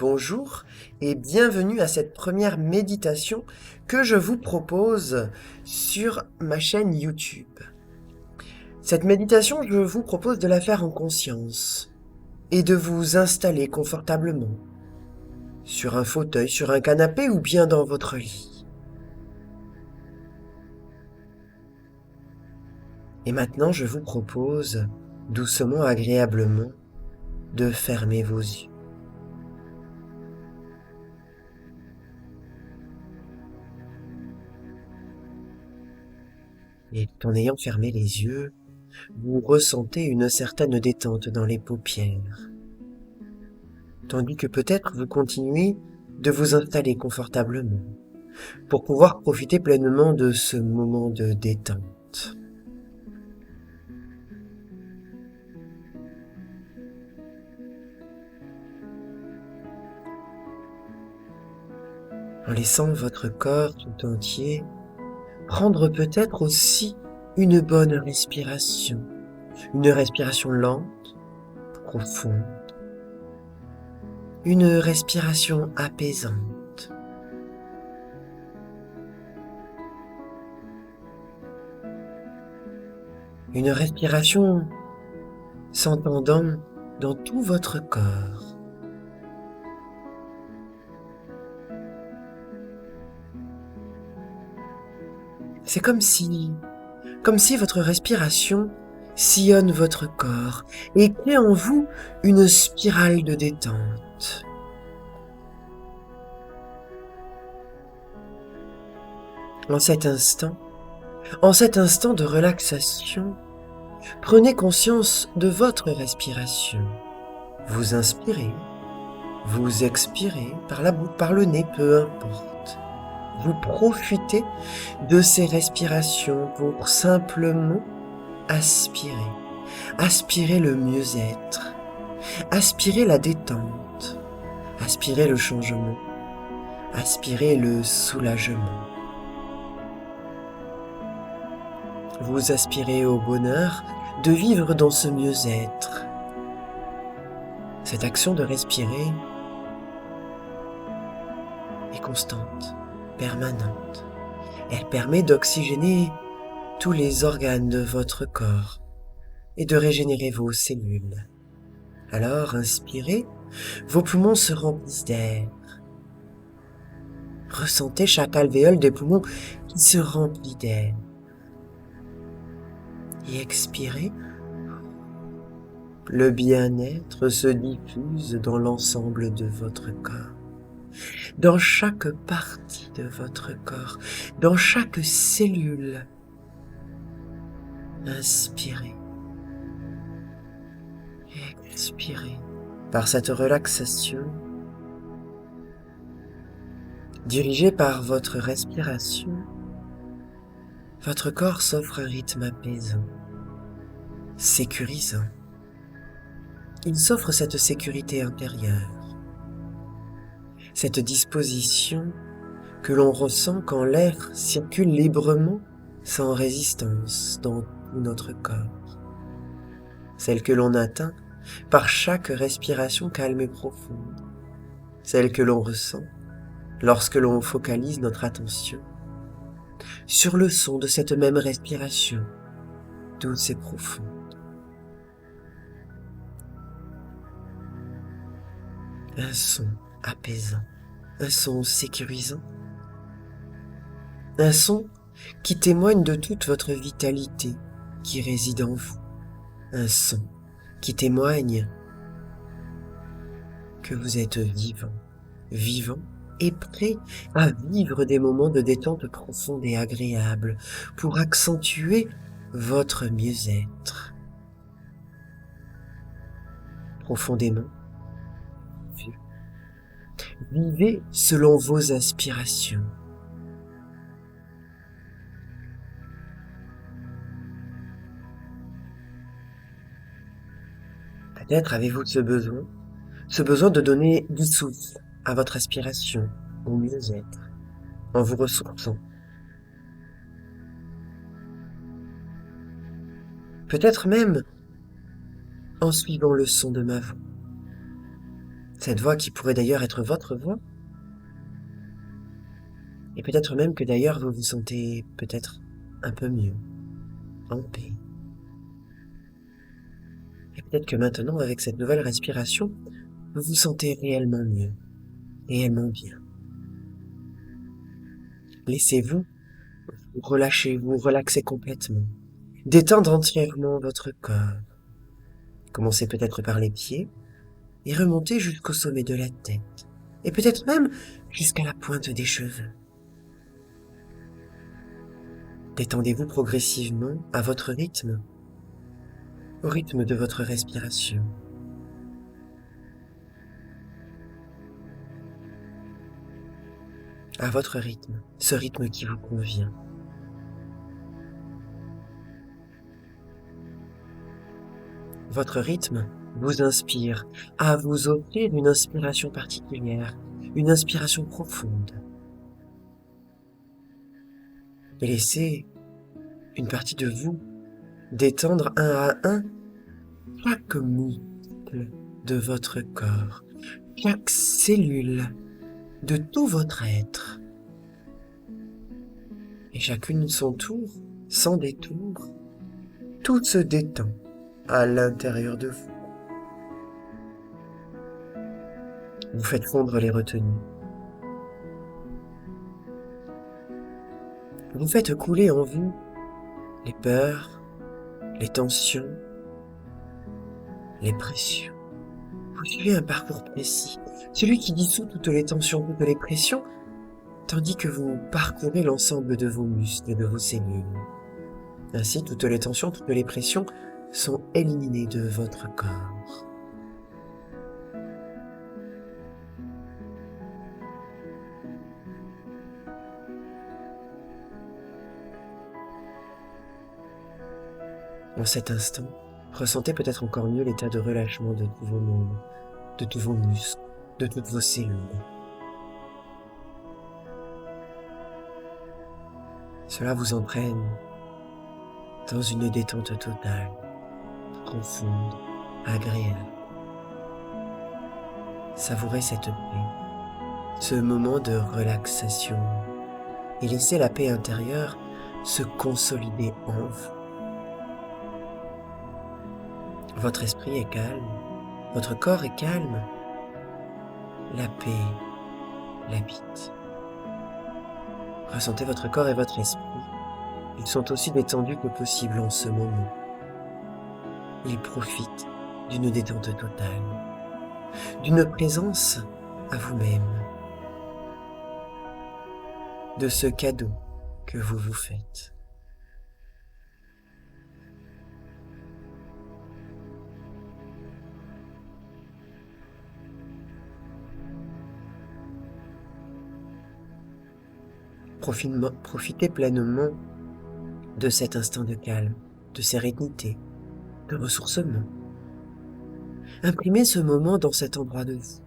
Bonjour et bienvenue à cette première méditation que je vous propose sur ma chaîne YouTube. Cette méditation, je vous propose de la faire en conscience et de vous installer confortablement sur un fauteuil, sur un canapé ou bien dans votre lit. Et maintenant, je vous propose, doucement, agréablement, de fermer vos yeux. Et en ayant fermé les yeux, vous ressentez une certaine détente dans les paupières, tandis que peut-être vous continuez de vous installer confortablement pour pouvoir profiter pleinement de ce moment de détente. En laissant votre corps tout entier prendre peut-être aussi une bonne respiration, une respiration lente, profonde, une respiration apaisante. Une respiration s'entendant dans tout votre corps. C'est comme si votre respiration sillonne votre corps et crée en vous une spirale de détente. En cet instant de relaxation, prenez conscience de votre respiration. Vous inspirez, vous expirez par la bouche, par le nez, peu importe. Vous profitez de ces respirations pour simplement aspirer. Aspirer le mieux-être. Aspirer la détente. Aspirer le changement. Aspirer le soulagement. Vous aspirez au bonheur de vivre dans ce mieux-être. Cette action de respirer est constante, permanente. Elle permet d'oxygéner tous les organes de votre corps et de régénérer vos cellules. Alors, inspirez, vos poumons se remplissent d'air. Ressentez chaque alvéole des poumons qui se remplit d'air. Et expirez, le bien-être se diffuse dans l'ensemble de votre corps, dans chaque partie de votre corps, dans chaque cellule. Inspirez, expirez. Par cette relaxation, dirigée par votre respiration, votre corps s'offre un rythme apaisant, sécurisant. Il s'offre cette sécurité intérieure, cette disposition que l'on ressent quand l'air circule librement, sans résistance dans tout notre corps. Celle que l'on atteint par chaque respiration calme et profonde. Celle que l'on ressent lorsque l'on focalise notre attention sur le son de cette même respiration, douce et profonde. Un son apaisant, un son sécurisant, un son qui témoigne de toute votre vitalité qui réside en vous, un son qui témoigne que vous êtes vivant, vivant et prêt à vivre des moments de détente profonde et agréable pour accentuer votre mieux-être. Profondément, vivez selon vos aspirations. Peut-être avez-vous ce besoin de donner du souffle à votre aspiration, au mieux-être, en vous ressourçant. Peut-être même en suivant le son de ma voix. Cette voix qui pourrait d'ailleurs être votre voix. Et peut-être même que d'ailleurs vous vous sentez peut-être un peu mieux, en paix. Et peut-être que maintenant, avec cette nouvelle respiration, vous vous sentez réellement mieux, réellement bien. Laissez-vous relâcher, vous relaxer complètement, détendre entièrement votre corps. Commencez peut-être par les pieds et remontez jusqu'au sommet de la tête, et peut-être même jusqu'à la pointe des cheveux. Détendez-vous progressivement à votre rythme, au rythme de votre respiration. À votre rythme, ce rythme qui vous convient. Votre rythme vous inspire à vous offrir une inspiration particulière, une inspiration profonde. Et laissez une partie de vous détendre un à un chaque muscle de votre corps, chaque cellule de tout votre être. Et chacune son tour, sans détour, tout se détend à l'intérieur de vous. Vous faites fondre les retenues. Vous faites couler en vous les peurs, les tensions, les pressions. Vous suivez un parcours précis, celui qui dissout toutes les tensions, toutes les pressions, tandis que vous parcourez l'ensemble de vos muscles et de vos cellules. Ainsi, toutes les tensions, toutes les pressions sont éliminées de votre corps. En cet instant, ressentez peut-être encore mieux l'état de relâchement de tous vos membres, de tous vos muscles, de toutes vos cellules. Cela vous entraîne dans une détente totale, profonde, agréable. Savourez cette paix, ce moment de relaxation, et laissez la paix intérieure se consolider en vous. Votre esprit est calme, votre corps est calme, la paix l'habite. Ressentez votre corps et votre esprit. Ils sont aussi détendus que possible en ce moment. Ils profitent d'une détente totale, d'une présence à vous-même, de ce cadeau que vous vous faites. Profitez pleinement de cet instant de calme, de sérénité, de ressourcement. Imprimez ce moment dans cet endroit de vous.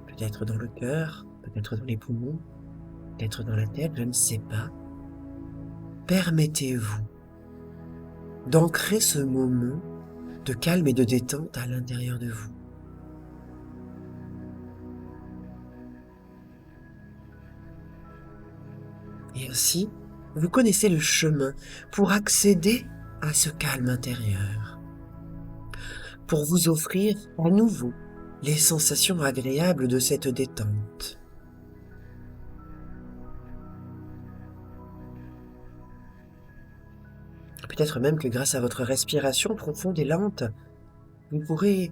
Peut-être dans le cœur, peut-être dans les poumons, peut-être dans la tête, je ne sais pas. Permettez-vous d'ancrer ce moment de calme et de détente à l'intérieur de vous. Et ainsi, vous connaissez le chemin pour accéder à ce calme intérieur, pour vous offrir à nouveau les sensations agréables de cette détente. Peut-être même que grâce à votre respiration profonde et lente, vous pourrez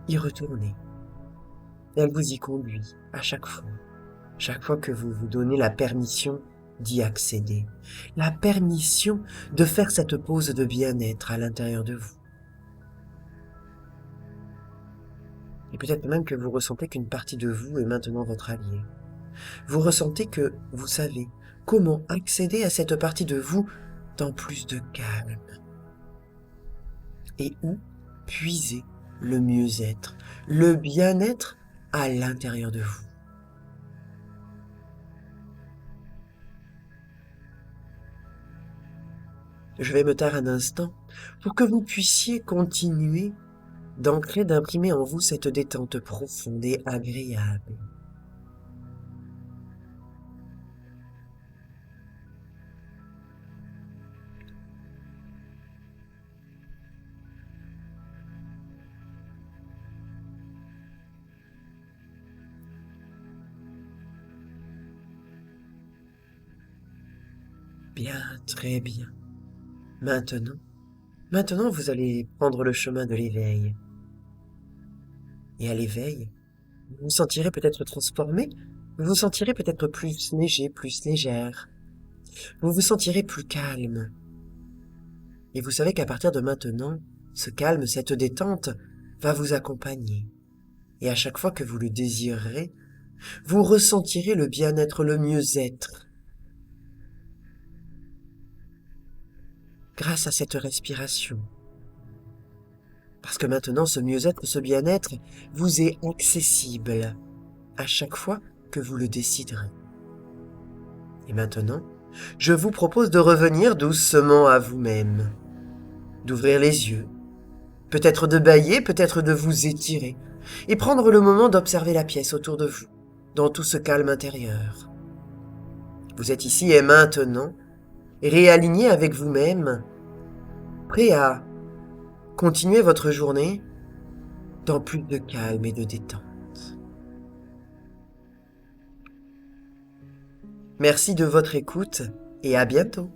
y retourner. Elle vous y conduit à chaque fois que vous vous donnez la permission d'y accéder, la permission de faire cette pause de bien-être à l'intérieur de vous. Et peut-être même que vous ressentez qu'une partie de vous est maintenant votre allié. Vous ressentez que vous savez comment accéder à cette partie de vous dans plus de calme. Et où puiser le mieux-être, le bien-être à l'intérieur de vous. Je vais me taire un instant pour que vous puissiez continuer d'ancrer, d'imprimer en vous cette détente profonde et agréable. Bien, très bien. Maintenant, vous allez prendre le chemin de l'éveil. Et à l'éveil, vous vous sentirez peut-être transformé, vous vous sentirez peut-être plus léger, plus légère, vous vous sentirez plus calme. Et vous savez qu'à partir de maintenant, ce calme, cette détente va vous accompagner. Et à chaque fois que vous le désirerez, vous ressentirez le bien-être, le mieux-être, grâce à cette respiration. Parce que maintenant, ce mieux-être, ce bien-être vous est accessible à chaque fois que vous le déciderez. Et maintenant, je vous propose de revenir doucement à vous-même, d'ouvrir les yeux, peut-être de bâiller, peut-être de vous étirer, et prendre le moment d'observer la pièce autour de vous, dans tout ce calme intérieur. Vous êtes ici et maintenant, réaligné avec vous-même, prêt à continuer votre journée dans plus de calme et de détente. Merci de votre écoute et à bientôt.